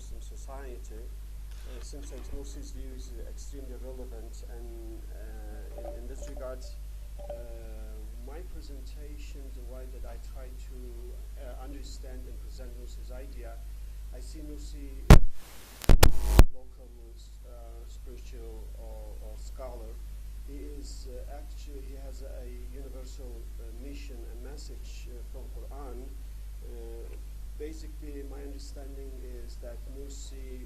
Muslim society. Seems like Nursi's view is extremely relevant, and in this regard, my presentation, the way that I try to understand and present Nursi's idea, I see Nursi local spiritual or scholar. He is actually, he has a universal mission and message from Quran. Basically, my understanding is that Nursi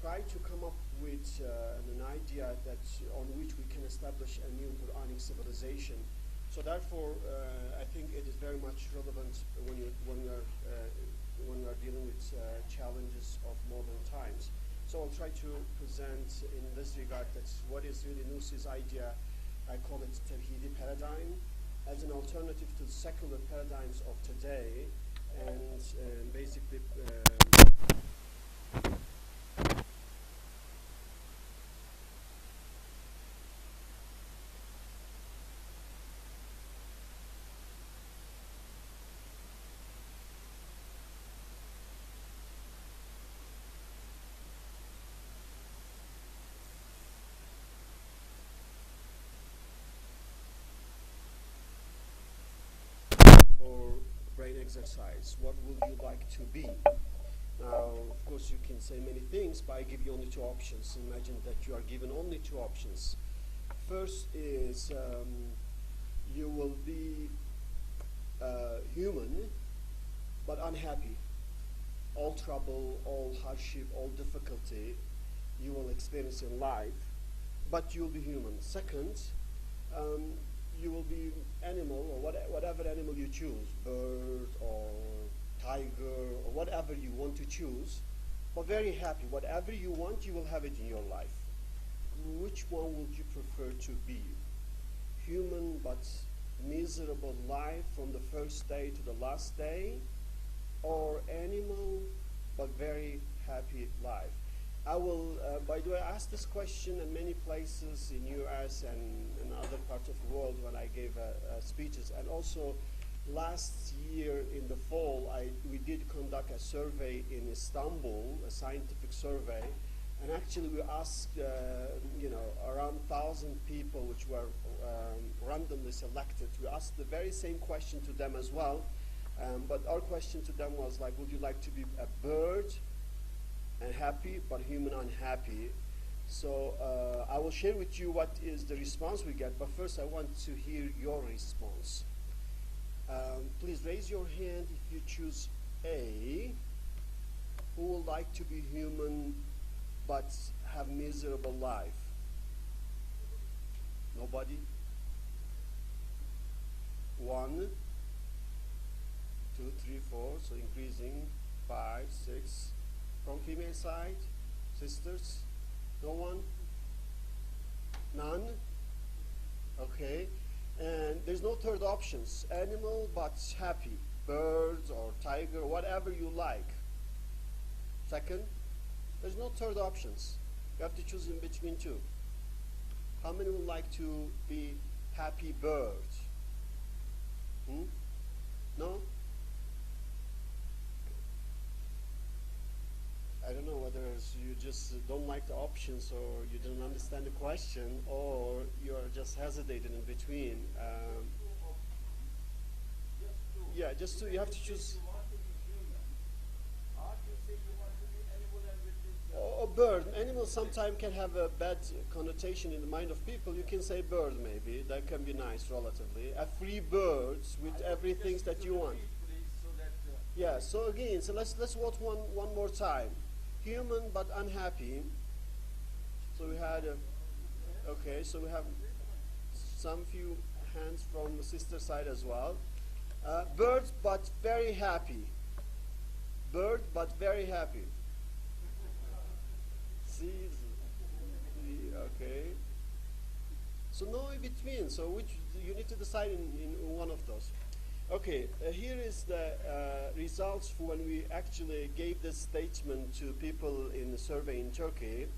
try to come up with an idea that on which we can establish a new Quranic civilization. So therefore, I think it is very much relevant when we are dealing with challenges of modern times. So I'll try to present in this regard that what is really Nursi's idea. I call it Tawhidi paradigm as an alternative to the secular paradigms of today, and basically brain exercise. What would you like to be? Now, of course, you can say many things, but I give you only two options. Imagine that you are given only two options. First is you will be human, but unhappy. All trouble, all hardship, all difficulty you will experience in life, but you'll be human. Second, you will be animal, or whatever animal you choose, bird or tiger or whatever you want to choose, but very happy. Whatever you want, you will have it in your life. Which one would you prefer to be? Human but miserable life from the first day to the last day, or animal but very happy life? I will, by the way, ask this question in many places in US and other parts of the world when I gave speeches. And also last year in the fall, we did conduct a survey in Istanbul, a scientific survey. And actually we asked, around 1,000 people which were randomly selected. We asked the very same question to them as well. But our question to them was like, would you like to be a bird and happy, but human unhappy? So I will share with you what is the response we get, but first I want to hear your response. Please raise your hand if you choose A. Who would like to be human but have miserable life? Nobody? 1, 2, 3, 4, so increasing, 5, 6. From female side, sisters? No one? None? Okay. And there's no third options. Animal but happy. Birds or tiger, whatever you like. Second? There's no third options. You have to choose in between two. How many would like to be happy bird? No? I don't know whether you just don't like the options, or you don't understand the question, or you're just hesitating in between. Yeah, just you have to choose. Or bird. Animal sometimes can have a bad connotation in the mind of people. You can say bird, maybe. That can be nice, relatively. A free bird with everything that you want. Yeah. So again, so let's vote one more time. Human but unhappy. So we had, okay, so we have some few hands from the sister side as well. Bird but very happy. Bird but very happy. See, okay. So no in between. So which you need to decide in one of those. Okay, here is the results for when we actually gave this statement to people in the survey in Turkey.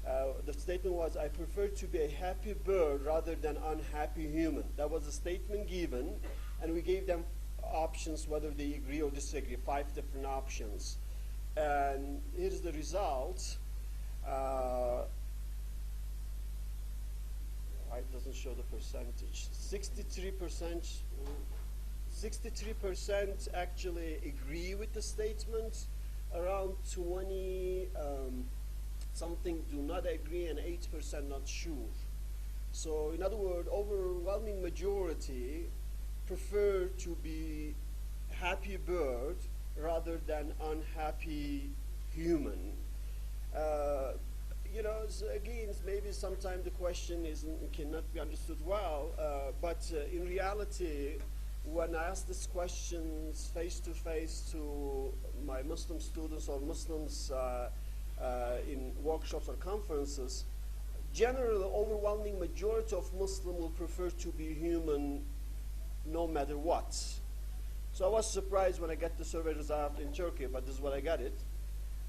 The statement was, I prefer to be a happy bird rather than unhappy human. That was the statement given, and we gave them options, whether they agree or disagree, 5 different options. And here's the result. It doesn't show the percentage. 63% actually agree with the statement. Around 20 something do not agree, and 8% not sure. So in other words, overwhelming majority prefer to be happy bird rather than unhappy human. You know, again, maybe sometimes the question cannot be understood well, but in reality, when I ask these questions face to face to my Muslim students or Muslims in workshops or conferences, generally, the overwhelming majority of Muslims will prefer to be human no matter what. So I was surprised when I got the survey result in Turkey, but this is what I got it.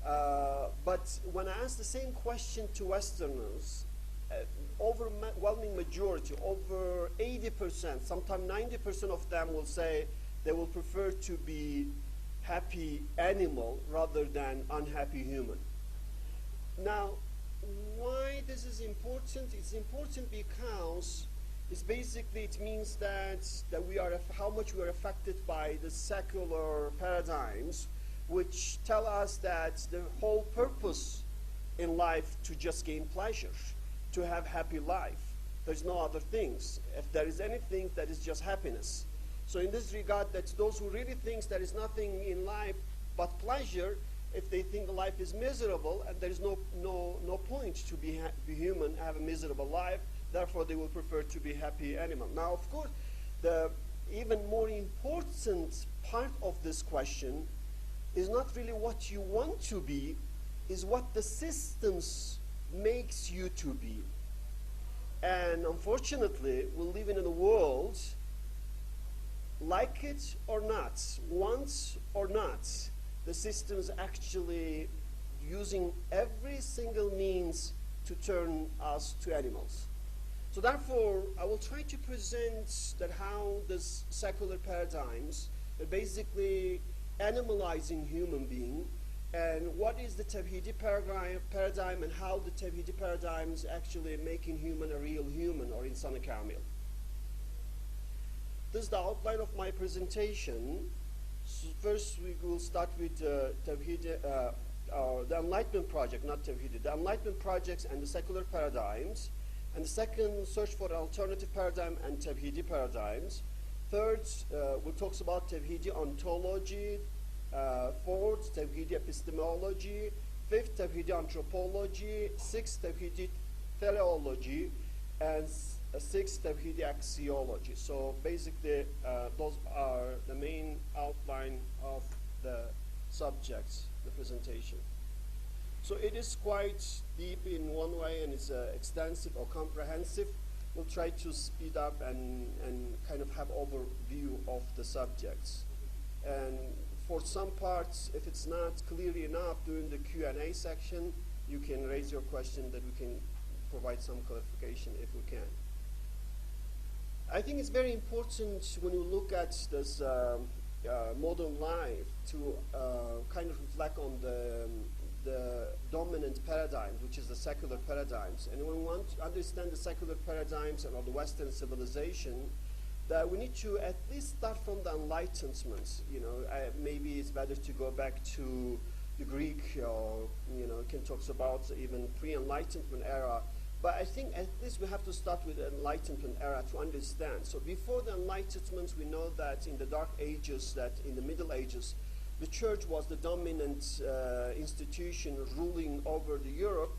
But when I ask the same question to Westerners, overwhelming majority, over 80%, sometimes 90% of them will say they will prefer to be happy animal rather than unhappy human. Now, why this is important? It's important because it means that we are how much we are affected by the secular paradigms, which tell us that the whole purpose in life to just gain pleasure, to have happy life. There's no other things. If there is anything, that is just happiness. So in this regard, that those who really think there is nothing in life but pleasure, if they think life is miserable and there is no point to be human, have a miserable life, therefore they will prefer to be happy animal. Now, of course, the even more important part of this question is not really what you want to be, is what the systems makes you to be. And unfortunately, we live in a world, like it or not, want or not, the systems actually using every single means to turn us to animals. So therefore, I will try to present that how this secular paradigms are basically animalizing human being, and what is the Tawhidi paradigm, and how the Tawhidi paradigms actually making human a real human or insan kamil. This is the outline of my presentation. So first, we will start with Tawhidi, the Enlightenment Project, not Tawhidi, the Enlightenment Projects and the secular paradigms. And the second, search for alternative paradigm and Tawhidi paradigms. Third, we talk about Tawhidi ontology. Fourth, Tawhidi epistemology. Fifth, Tawhidi anthropology. Sixth, Tawhidi teleology. And sixth, Tawhidi axiology. So basically, those are the main outline of the subjects, the presentation. So it is quite deep in one way, and it's extensive or comprehensive. We'll try to speed up and kind of have overview of the subjects. And for some parts, if it's not clear enough during the Q&A section, you can raise your question that we can provide some clarification if we can. I think it's very important when you look at this modern life to kind of reflect on the dominant paradigms, which is the secular paradigms. And when we want to understand the secular paradigms and of the Western civilization, that we need to at least start from the Enlightenment. You know, maybe it's better to go back to the Greek, or can talk about even pre-Enlightenment era. But I think at least we have to start with the Enlightenment era to understand. So before the Enlightenment, we know that in the Dark Ages, that in the Middle Ages, the church was the dominant institution ruling over the Europe,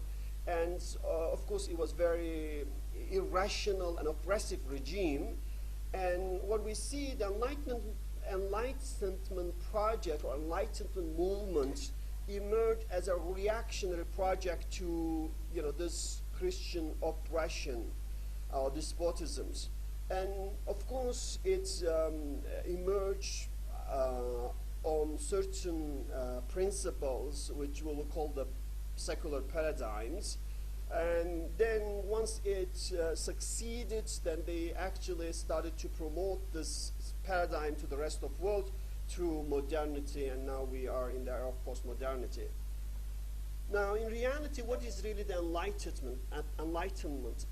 and of course it was very irrational and oppressive regime. And what we see, the Enlightenment project or Enlightenment movement emerged as a reactionary project to this Christian oppression or despotisms. And of course it emerged on certain principles which we will call the secular paradigms, And then once it succeeded, then they actually started to promote this paradigm to the rest of the world through modernity, and now we are in the era of postmodernity. Now, in reality, what is really the enlightenment? Enlightenment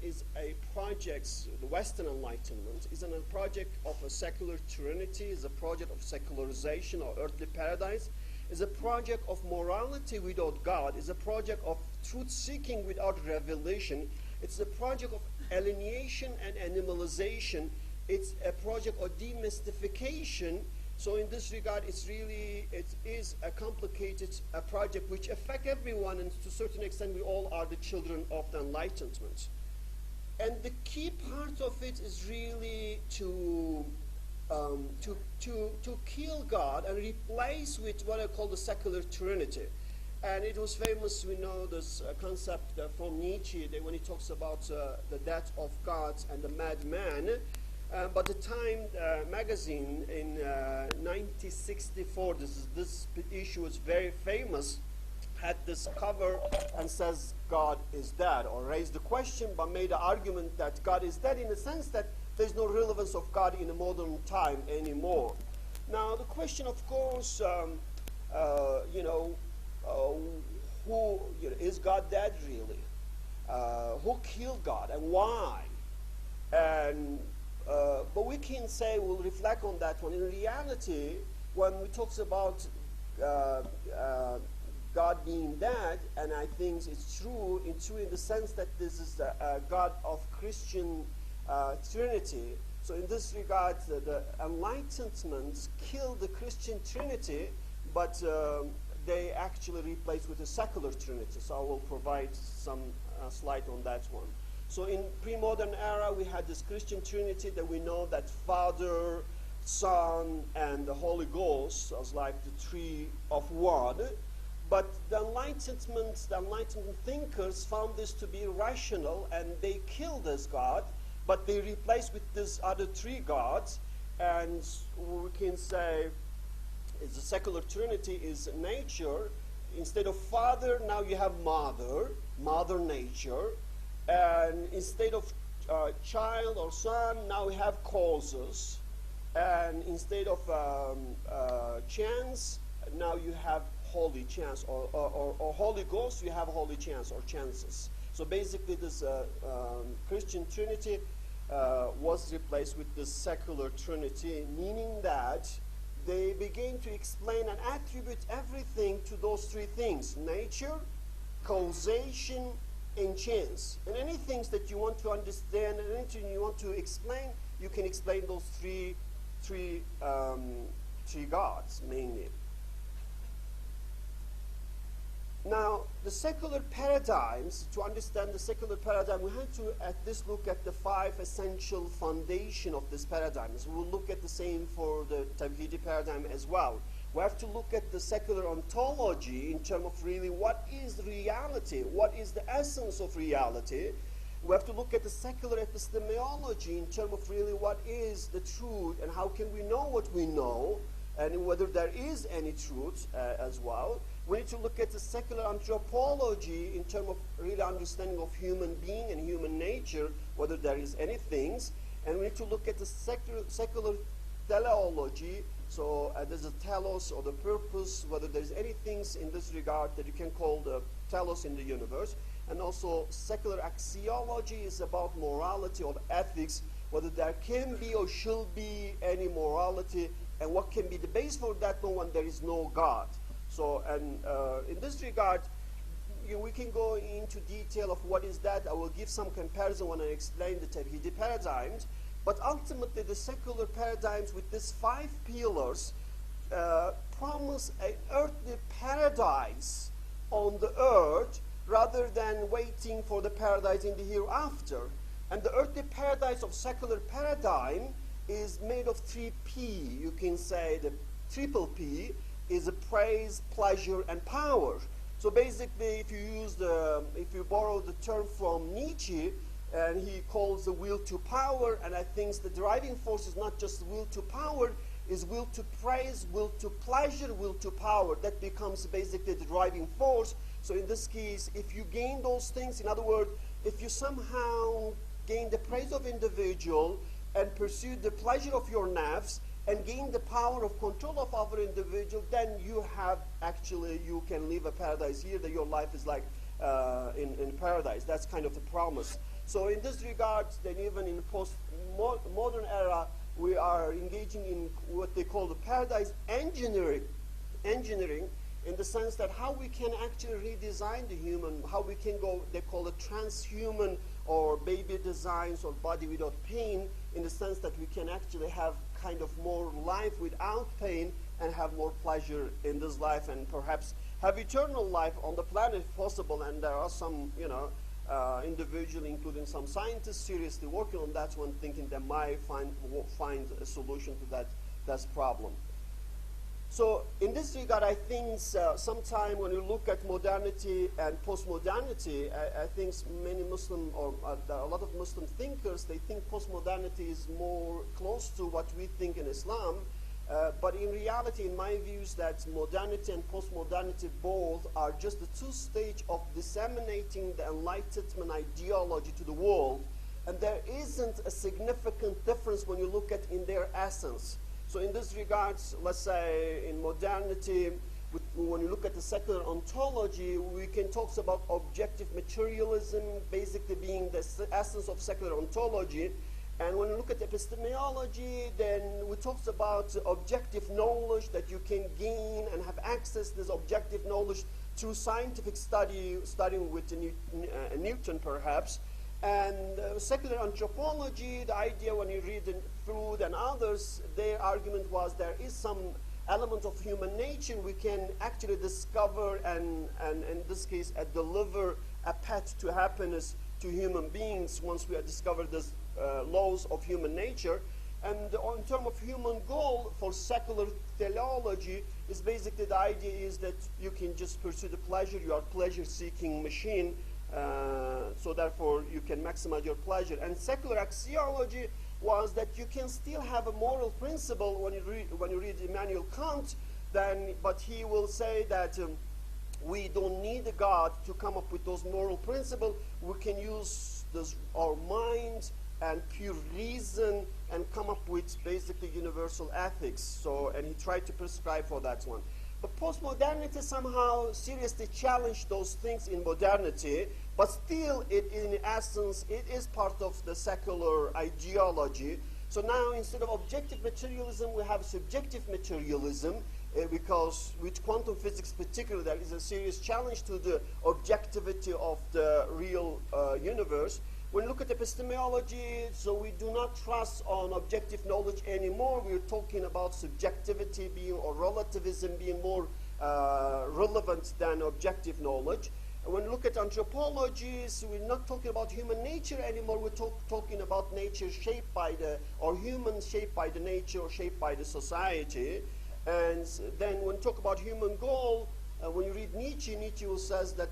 is a project, the Western Enlightenment is a project of a secular trinity, is a project of secularization or earthly paradise, is a project of morality without God, is a project of truth-seeking without revelation, it's a project of alienation and animalization, it's a project of demystification. So in this regard, it is a complicated project which affects everyone, and to a certain extent we all are the children of the Enlightenment. And the key part of it is really to kill God and replace with what I call the secular trinity. And it was famous, we know this concept from Nietzsche, that when he talks about the death of God and the madman. But the Time magazine in 1964, this issue is very famous, had this cover and says God is dead, or raised the question but made the argument that God is dead in the sense that there's no relevance of God in the modern time anymore. Now the question, of course, is God dead really? Who killed God and why? And but we can say, we'll reflect on that one. In reality, when we talk about God being dead, and I think it's true in the sense that this is the God of Christian Trinity. So in this regard, the Enlightenment killed the Christian Trinity, but they actually replaced with a secular Trinity. So I will provide some slide on that one. So in pre-modern era, we had this Christian Trinity that we know that Father, Son, and the Holy Ghost was like the three of one. But the Enlightenment thinkers found this to be irrational, and they killed this God, but they replaced with these other three gods. And we can say the secular Trinity is nature. Instead of Father, now you have Mother Nature. And instead of child or son, now we have causes. And instead of chance, now you have holy chance, or Holy Ghost, you have holy chance or chances. So basically this Christian Trinity was replaced with the secular Trinity, meaning that they began to explain and attribute everything to those three things: nature, causation, and chance. And any things that you want to understand and anything you want to explain, you can explain those three gods mainly. Now, the secular paradigms, to understand the secular paradigm, we have to at least look at the 5 essential foundation of this paradigm. So we'll look at the same for the Tawhidi paradigm as well. We have to look at the secular ontology in terms of really what is reality, what is the essence of reality. We have to look at the secular epistemology in terms of really what is the truth and how can we know what we know, and whether there is any truth as well. We need to look at the secular anthropology in terms of really understanding of human being and human nature, whether there is any things. And we need to look at the secular teleology. So there's a telos, or the purpose, whether there's any things in this regard that you can call the telos in the universe. And also secular axiology is about morality or ethics, whether there can be or should be any morality, and what can be the base for that one when there is no God. So, and in this regard, we can go into detail of what is that. I will give some comparison when I explain the Tawhidi paradigms. But ultimately, the secular paradigms with these 5 pillars promise an earthly paradise on the earth rather than waiting for the paradise in the hereafter. And the earthly paradise of secular paradigm is made of 3 P. You can say the triple P is a praise, pleasure, and power. So basically, if you borrow the term from Nietzsche, and he calls the will to power, and I think the driving force is not just will to power, is will to praise, will to pleasure, will to power. That becomes basically the driving force. So in this case, if you gain those things, in other words, if you somehow gain the praise of individual and pursue the pleasure of your nafs and gain the power of control of other individual, then you have actually, you can live a paradise here, that your life is like in paradise. That's kind of the promise. So in this regard, then even in post-modern era, we are engaging in what they call the paradise engineering, in the sense that how we can actually redesign the human, how we can go, they call it transhuman or baby designs or body without pain, in the sense that we can actually have kind of more life without pain and have more pleasure in this life, and perhaps have eternal life on the planet if possible. And there are some, you know, individuals, including some scientists, seriously working on that one, thinking they might find a solution to that problem. So in this regard, I think sometime when you look at modernity and post-modernity, I think many Muslim, or there are a lot of Muslim thinkers, they think post-modernity is more close to what we think in Islam. But in reality, in my views, that modernity and post-modernity both are just the two stages of disseminating the Enlightenment ideology to the world. And there isn't a significant difference when you look at in their essence. So in this regard, let's say in modernity, when you look at the secular ontology, we can talk about objective materialism basically being the essence of secular ontology. And when you look at epistemology, then we talk about objective knowledge, that you can gain and have access to this objective knowledge through scientific study, studying with Newton perhaps. And secular anthropology, the idea when you read Freud and others, their argument was there is some element of human nature we can actually discover and in this case deliver a path to happiness to human beings once we have discovered these laws of human nature. And in terms of human goal for secular teleology is basically the idea is that you can just pursue the pleasure, you are pleasure-seeking machine, so therefore you can maximize your pleasure. And secular axiology was that you can still have a moral principle when you read Immanuel Kant, then, but he will say that we don't need a God to come up with those moral principles. We can use our mind and pure reason and come up with basically universal ethics. So, and he tried to prescribe for that one. But postmodernity somehow seriously challenged those things in modernity, but still, in essence, it is part of the secular ideology. So now, instead of objective materialism, we have subjective materialism, because with quantum physics particularly, there is a serious challenge to the objectivity of the real universe. When you look at epistemology, so we do not trust on objective knowledge anymore. We're talking about subjectivity being, or relativism being more relevant than objective knowledge. And when you look at anthropology, so we're not talking about human nature anymore. We're talking about nature shaped by or humans shaped by the nature or shaped by the society. And then when you talk about human goal, when you read Nietzsche, Nietzsche says that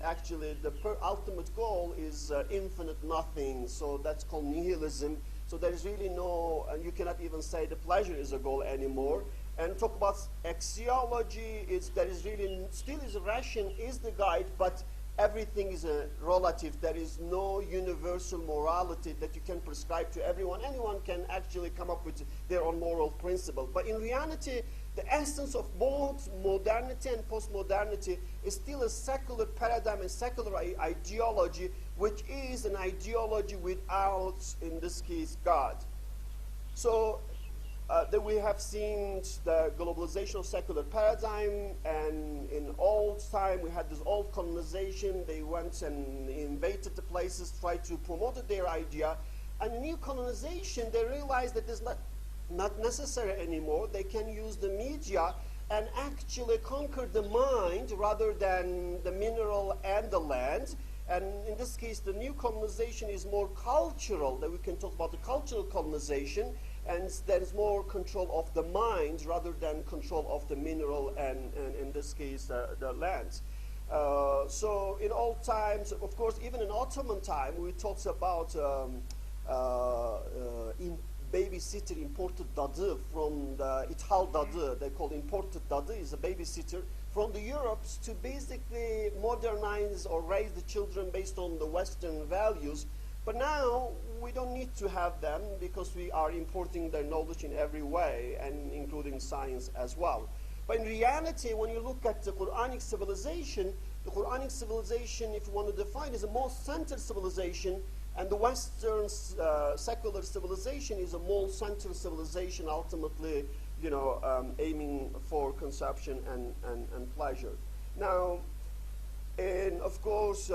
actually the ultimate goal is infinite nothing. So that's called nihilism. So there is really no, and you cannot even say the pleasure is a goal anymore. And talk about axiology, there is really, still is ration is the guide, but everything is relative. There is no universal morality that you can prescribe to everyone. Anyone can actually come up with their own moral principle. But in reality, the essence of both modernity and postmodernity is still a secular paradigm and secular ideology, which is an ideology without, in this case, God. So that we have seen the globalization of secular paradigm, and in old time we had this old colonization. They went and invaded the places, tried to promote their idea, and in new colonization they realized that it's not necessary anymore. They can use the media and actually conquer the mind rather than the mineral and the land. And in this case, the new colonization is more cultural, that we can talk about the cultural colonization, and there is more control of the mind rather than control of the mineral and in this case, the land. So in old times, of course, even in Ottoman time, we talked about babysitter imported dadı from the ithal dadı. They call imported dadı is a babysitter from the Europes to basically modernize or raise the children based on the Western values. But now we don't need to have them because we are importing their knowledge in every way, and including science as well. But in reality, when you look at the Quranic civilization, if you want to define, is a more centered civilization, and the Western secular civilization is a more centered civilization, ultimately, you know, aiming for consumption and pleasure. Now, and of course,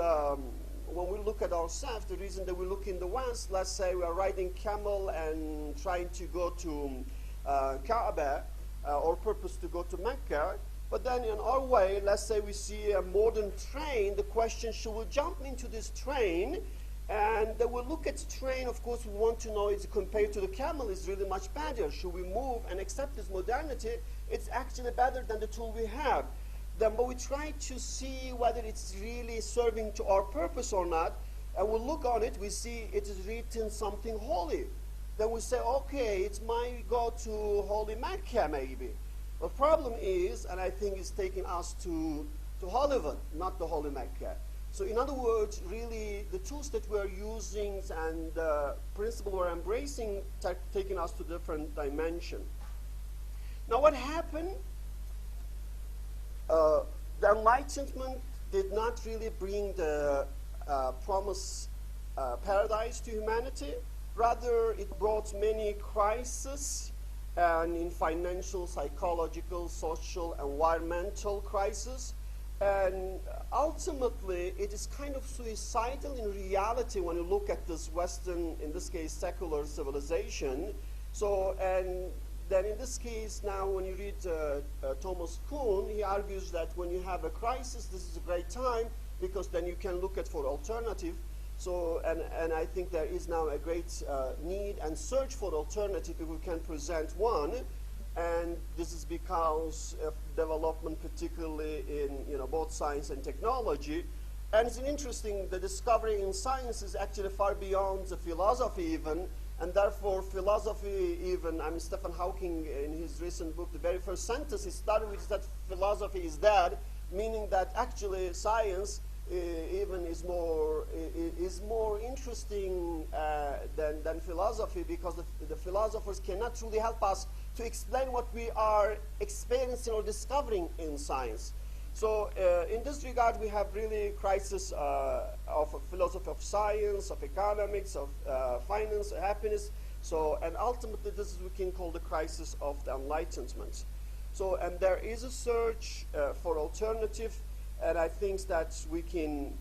when we look at ourselves, the reason that we look in the West, let's say we are riding camel and trying to go to Kaaba, or purpose to go to Mecca, but then in our way, let's say we see a modern train, the question, should we jump into this train? And then we'll look at the train, of course, we want to know, is compared to the camel, is really much better. Should we move and accept this modernity? It's actually better than the tool we have. Then, but we try to see whether it's really serving to our purpose or not, and we look on it, we see it is written something holy. Then we say, okay, it might go to Holy Mecca maybe. The problem is, and I think it's taking us to Hollywood, not the Holy Mecca. So in other words, really, the tools that we're using and the principle we're embracing taking us to different dimension. Now what happened? The Enlightenment did not really bring the promised paradise to humanity. Rather, it brought many crises, and in financial, psychological, social, environmental crises. And ultimately, it is kind of suicidal in reality when you look at this Western, in this case, secular civilization. So, and then in this case, now when you read Thomas Kuhn, he argues that when you have a crisis, this is a great time, because then you can look at for alternative. So, and I think there is now a great need and search for alternative if we can present one. And this is because of development, particularly in, you know, both science and technology. And it's interesting, the discovery in science is actually far beyond the philosophy even, and therefore philosophy even, I mean, Stephen Hawking in his recent book, the very first sentence he started with is that philosophy is dead, meaning that actually science even is more interesting than philosophy, because the philosophers cannot truly help us to explain what we are experiencing or discovering in science. So in this regard, we have really crisis of a philosophy of science, of economics, of finance, happiness. So, and ultimately, this is what we can call the crisis of the Enlightenment. So, and there is a search for alternative, and I think that we can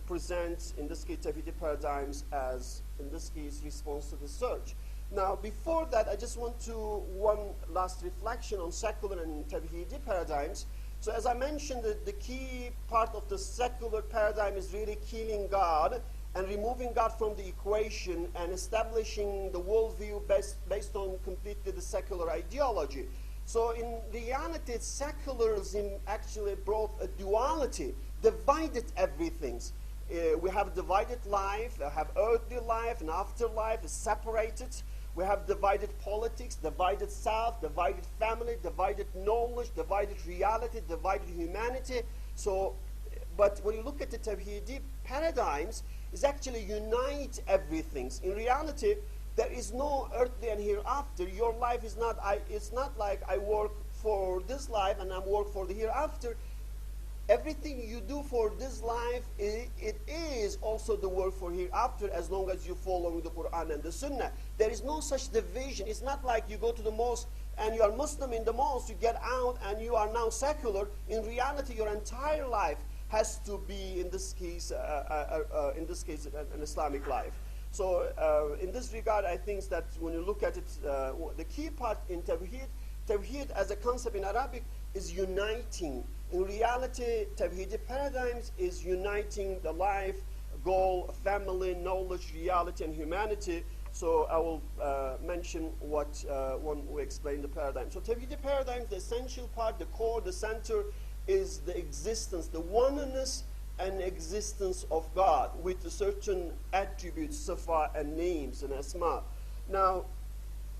present, in this case, Tawhidi paradigms as, in this case, response to the search. Now, before that, I just want to one last reflection on secular and Tawhidi paradigms. So as I mentioned, the key part of the secular paradigm is really killing God and removing God from the equation and establishing the worldview based on completely the secular ideology. So in reality, secularism actually brought a duality, divided everything. We have divided life, we have earthly life and afterlife is separated. We have divided politics, divided self, divided family, divided knowledge, divided reality, divided humanity. So, but when you look at the Tawhidi paradigms, it's actually unite everything. In reality, there is no earthly and hereafter. Your life is not, it's not like I work for this life and I work for the hereafter. Everything you do for this life, it is also the work for hereafter, as long as you follow the Quran and the Sunnah. There is no such division. It's not like you go to the mosque and you are Muslim in the mosque, you get out and you are now secular. In reality, your entire life has to be, in this case, an Islamic life. So in this regard, I think that when you look at it, the key part in Tawhid as a concept in Arabic is uniting. In reality, Tawhidi paradigms is uniting the life, goal, family, knowledge, reality, and humanity. So I will mention what when we explain the paradigm. So Tawhidi paradigms, the essential part, the core, the center, is the existence, the oneness and existence of God with certain attributes, sifa, and names and asma. Now,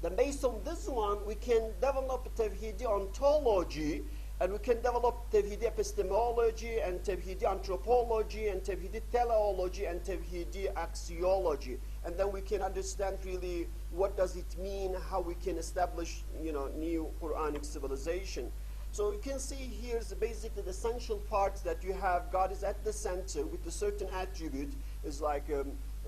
then based on this one, we can develop a Tawhidi ontology, And we can develop Tawhidi epistemology and Tawhidi anthropology and Tawhidi teleology and Tawhidi axiology. And then we can understand really what does it mean, how we can establish, new Quranic civilization. So you can see here's basically the essential parts that you have. God is at the center with a certain attribute, is like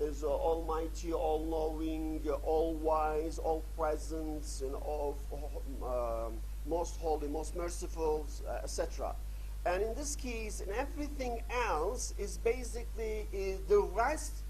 is almighty, all-knowing, all-wise, all-present, and all most holy, most merciful, etc. And in this case, and everything else is basically the rest.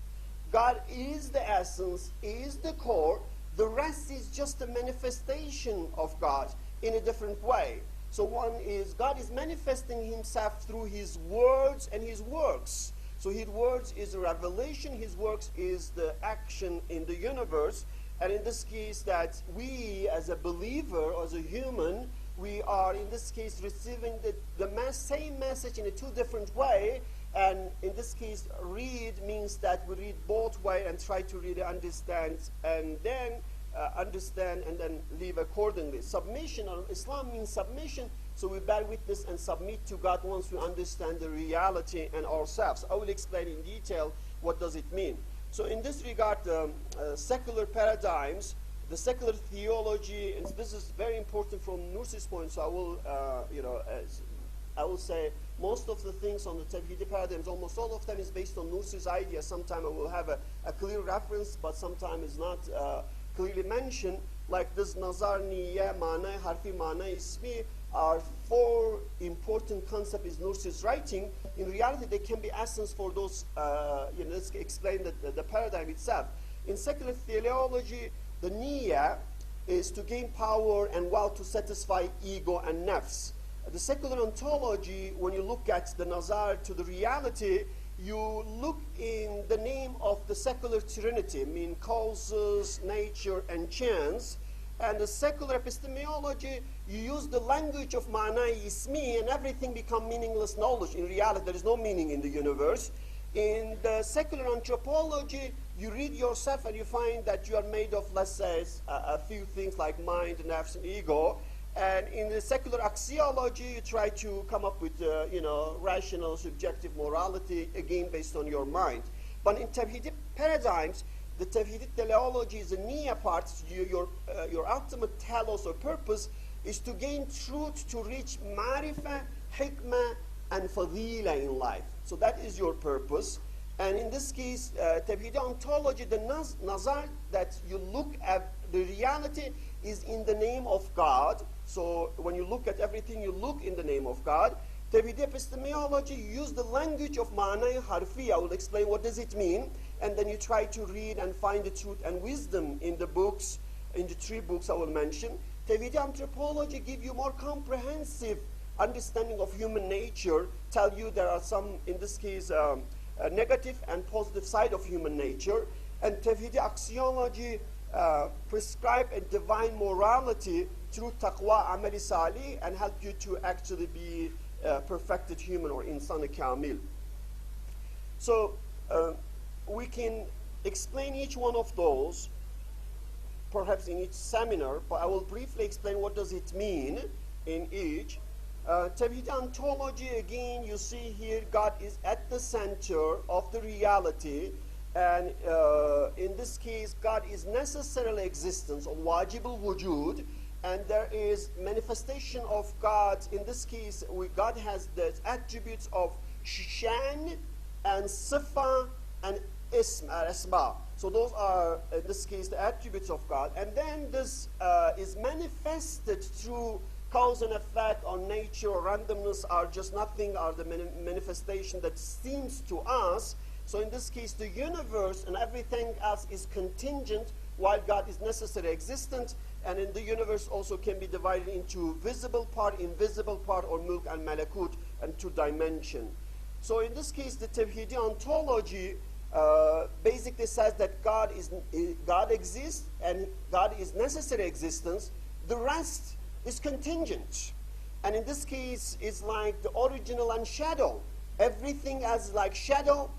God is the essence, is the core. The rest is just a manifestation of God in a different way. So one is, God is manifesting himself through his words and his works. So his words is a revelation, his works is the action in the universe. And in this case that we as a believer, or as a human, we are in this case receiving the same message in a two different way. And in this case, read means that we read both ways and try to really understand, and then understand and then live accordingly. Submission, or Islam means submission, so we bear witness and submit to God once we understand the reality and ourselves. I will explain in detail what does it mean. So in this regard, secular paradigms, the secular theology, and this is very important from Nursi's point, so I will, I will say most of the things on the Tawhidi paradigms, almost all of them is based on Nursi's idea. Sometimes I will have a clear reference, but sometimes it's not clearly mentioned. Like this nazar, niyya, mana, harfi, mana, ismi are four important concepts in Nursi's writing. In reality, they can be essence for those, let's explain the paradigm itself. In secular theology, the niyya is to gain power and wealth to satisfy ego and nafs. The secular ontology, when you look at the nazar to the reality, you look in the name of the secular Trinity, mean causes, nature, and chance. And the secular epistemology, you use the language of ma'na ismi, and everything become meaningless knowledge. In reality, there is no meaning in the universe. In the secular anthropology, you read yourself and you find that you are made of, let's say, a few things like mind, nafs, and ego. And in the secular axiology, you try to come up with, rational, subjective morality, again based on your mind. But in Tawhidi paradigms, the Tawhidi teleology is a niya part. Your ultimate telos or purpose is to gain truth, to reach marifah, hikmah, and fadila in life. So that is your purpose. And in this case, Tawhidi ontology, the nazar that you look at the reality is in the name of God. So when you look at everything, you look in the name of God. Tawhidi epistemology, you use the language of ma'na harfi. I will explain what does it mean. And then you try to read and find the truth and wisdom in the books, in the three books I will mention. Tawhidi anthropology give you more comprehensive understanding of human nature, tell you there are some, in this case, negative and positive side of human nature. And Tawhidi axiology prescribe a divine morality through taqwa, amali salih, and help you to actually be a perfected human or insan kamil. So we can explain each one of those perhaps in each seminar, but I will briefly explain what does it mean in each. Tawhidi ontology, again, you see here God is at the center of the reality, and in this case God is necessarily existence, or wajibul wujud, and there is manifestation of God. In this case, God has the attributes of shan and sifa and ism, asma. So those are, in this case, the attributes of God. And then this is manifested through cause and effect, or nature, or randomness, are just nothing, are the manifestation that seems to us. So in this case, the universe and everything else is contingent, while God is necessary existent. And in the universe also can be divided into visible part, invisible part, or mulk and malakut, and two dimension. So in this case, the Tawhidi ontology basically says that God exists and God is necessary existence. The rest is contingent. And in this case, it's like the original and shadow. Everything as like shadow.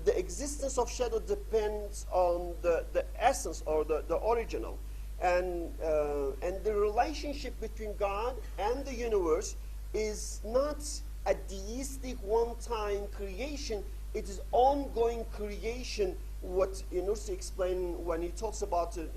The existence of shadow depends on the essence, or the original. And the relationship between God and the universe is not a deistic one-time creation. It is ongoing creation. What Nursi explained when he talks about the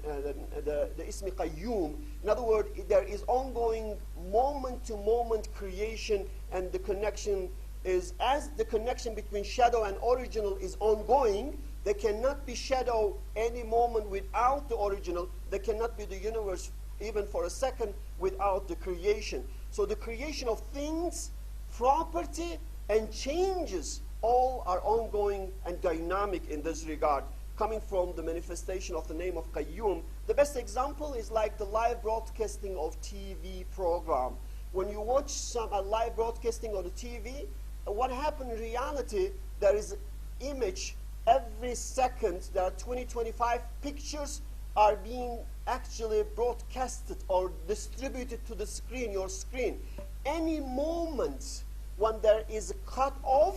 Ismi Qayyum. In other words, there is ongoing moment-to-moment creation, and the connection is, as the connection between shadow and original is ongoing, there cannot be shadow any moment without the original. There cannot be the universe even for a second without the creation. So the creation of things, property, and changes all are ongoing and dynamic in this regard, coming from the manifestation of the name of Qayyum. The best example is like the live broadcasting of TV program. When you watch a live broadcasting on the TV, what happened in reality, there is image every second. There are 20-25 pictures are being actually broadcasted or distributed to the screen, your screen. Any moment when there is a cut off,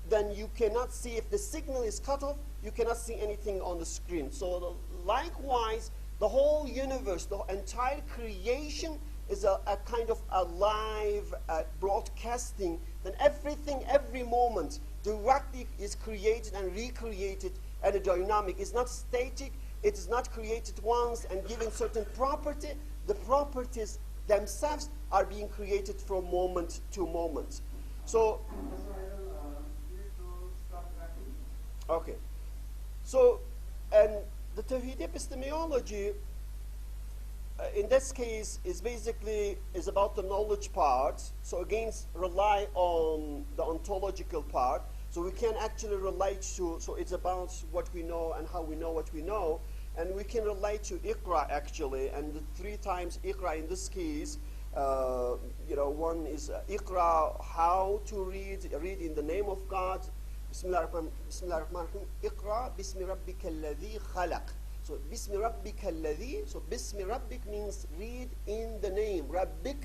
then you cannot see. If the signal is cut off, you cannot see anything on the screen. So likewise, the whole universe, the entire creation is a kind of a live broadcasting. Then everything, every moment, directly is created and recreated, and a dynamic. It's not static. It is not created once and given certain property. The properties themselves are being created from moment to moment. So, okay. So, and the Tawhidi epistemology, in this case, is basically about the knowledge part. So again, rely on the ontological part. So we can actually relate to, so it's about what we know and how we know what we know. And we can relate to Iqra actually, and the 3 times Iqra in this case, one is Iqra, how to read in the name of God. Bismillah ar-Rahman ar-Rahim. Iqra bismi rabbika alladhi khalaq. So bismi rabbika alladhi, so bismi rabbik means read in the name. Rabbik,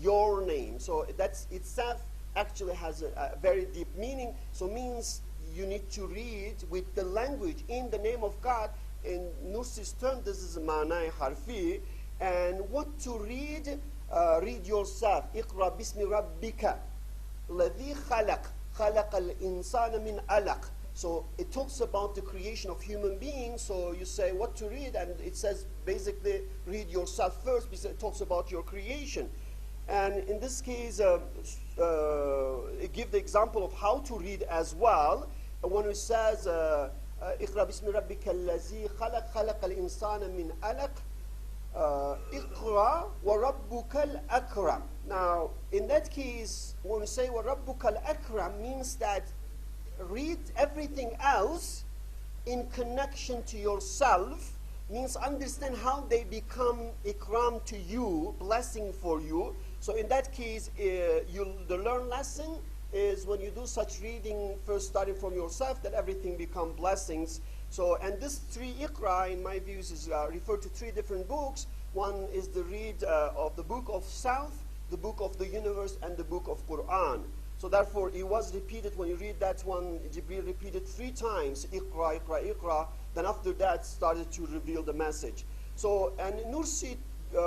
your name. So that's itself actually has a very deep meaning. So means you need to read with the language in the name of God. In Nursi's term, this is ma'nai harfi. And what to read? Read yourself. Iqra bismi rabbika alladhi khalaq. خَلَقَ الْإِنسَانَ مِنْ عَلَقٍ. So it talks about the creation of human beings. So you say what to read, and it says basically read yourself first, because it talks about your creation. And in this case, it gives the example of how to read as well. When it says اقرأ باسم ربك الذي خلق خلق الإنسان من علق اقرأ وربك الأكرم. Now, in that case, when we say وَرَبُّكَ الْأَكْرَمْ means that read everything else in connection to yourself, means understand how they become ikram to you, blessing for you. So in that case, the learn lesson is when you do such reading, first starting from yourself, that everything become blessings. So, and this 3 Iqra, in my views, is referred to 3 different books. One is the read of the book of self, the book of the universe, and the book of Quran. So therefore, it was repeated. When you read that one, Jibreel repeated 3 times, Iqra, Iqra, Iqra. Then after that, started to reveal the message. So, and Nursi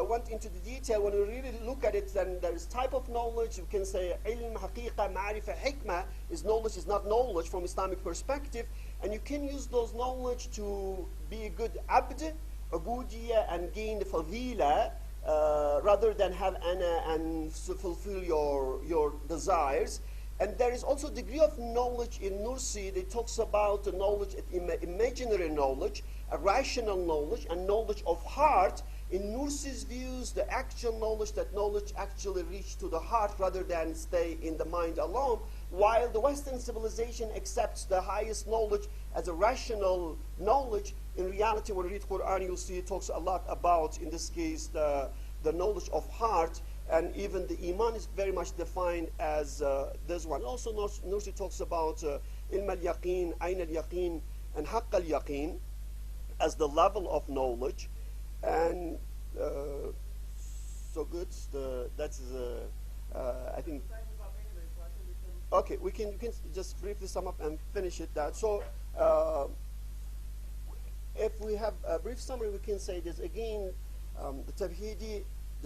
went into the detail. When we really look at it, then there is type of knowledge. You can say ilm, haqiqa, ma'rifa, hikmah is knowledge, is not knowledge from Islamic perspective. And you can use those knowledge to be a good abd, ubudiyya, and gain the fadila, rather than have ana and fulfill your desires. And there is also a degree of knowledge in Nursi that talks about the knowledge, imaginary knowledge, a rational knowledge, and knowledge of heart. In Nursi's views, the actual knowledge, that knowledge actually reach to the heart rather than stay in the mind alone, while the Western civilization accepts the highest knowledge as a rational knowledge. In reality, when you read Quran, you'll see it talks a lot about, in this case, the knowledge of heart, and even the iman is very much defined as this one. Also, Nursi talks about ilm al-yaqeen, ayn al-yaqeen, and haqq al-yaqeen as the level of knowledge. And so good. That's I think. Okay, we can just briefly sum up and finish it. That so. If we have a brief summary, we can say this again. The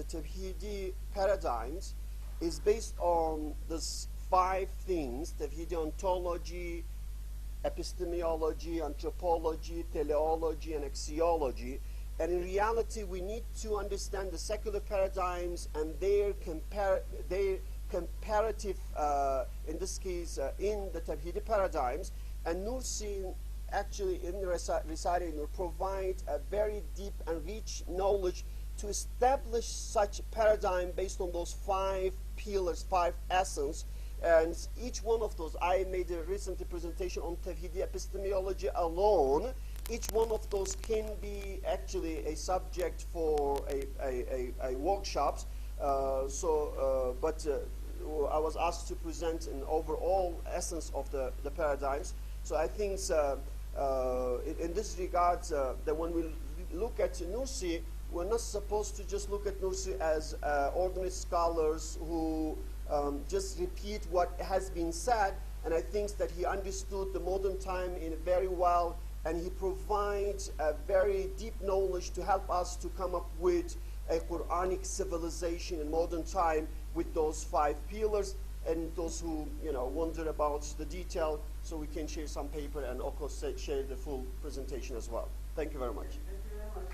Tawhidi paradigms is based on these 5 things: Tawhidi ontology, epistemology, anthropology, teleology, and axiology. And in reality, we need to understand the secular paradigms and their comparative, in this case, in the Tawhidi paradigms. And Nursi, actually, in Risale-i Nur, provide a very deep and rich knowledge to establish such a paradigm based on those 5 pillars, 5 essence. And each one of those, I made a recent presentation on Tawhidi epistemology alone. Each one of those can be actually a subject for a workshops. But I was asked to present an overall essence of the paradigms. So I think in this regard, that when we look at Nursi, we're not supposed to just look at Nursi as ordinary scholars who just repeat what has been said. And I think that he understood the modern time in very well, and he provides a very deep knowledge to help us to come up with a Quranic civilization in modern time with those 5 pillars. And those who wonder about the detail, so we can share some paper and of course share the full presentation as well. Thank you very much. Thank you very much.